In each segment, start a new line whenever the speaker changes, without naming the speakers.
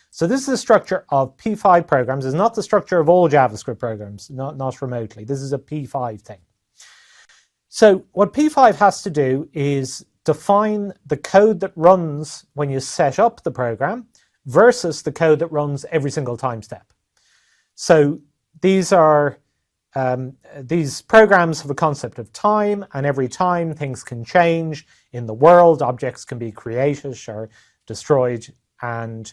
So this is the structure of P5 programs. It's not the structure of all JavaScript programs, not remotely. This is a P5 thing. So what P5 has to do is define the code that runs when you set up the program versus the code that runs every single time step. So these programs have a concept of time, and every time things can change in the world. Objects can be created or destroyed, and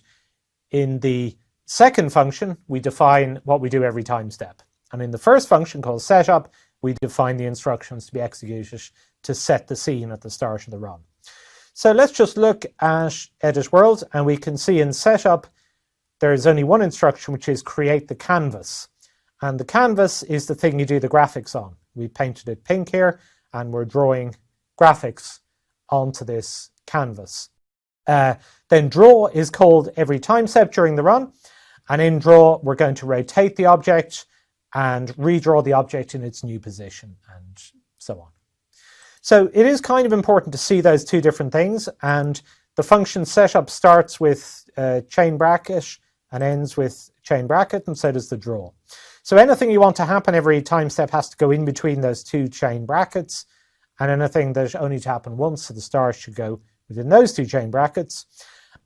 in the second function, we define what we do every time step. And in the first function called setup, we define the instructions to be executed to set the scene at the start of the run. So let's just look at edit world, and we can see in setup, there's only one instruction, which is create the canvas. And the canvas is the thing you do the graphics on. We painted it pink here, and we're drawing graphics onto this canvas. Then draw is called every time step during the run, and in draw we're going to rotate the object and redraw the object in its new position, and so on. So it is kind of important to see those two different things, and the function setup starts with chain bracket and ends with chain bracket, and so does the draw. So anything you want to happen every time step has to go in between those two chain brackets, and anything that only to happen once at the start should go within those two chain brackets.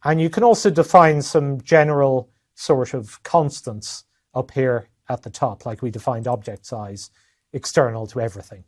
And you can also define some general sort of constants up here at the top, like we defined object size external to everything.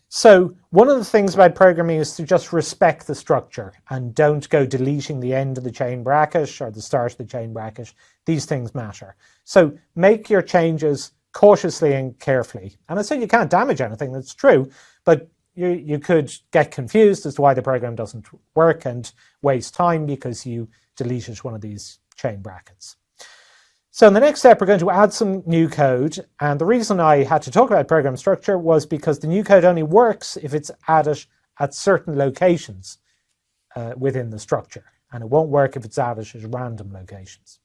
So one of the things about programming is to just respect the structure and don't go deleting the end of the chain bracket or the start of the chain bracket. These things matter. So make your changes cautiously and carefully. And I say you can't damage anything, that's true, but you could get confused as to why the program doesn't work and waste time because you deleted one of these chain brackets. So in the next step, we're going to add some new code. And the reason I had to talk about program structure was because the new code only works if it's added at certain locations within the structure. And it won't work if it's added at random locations.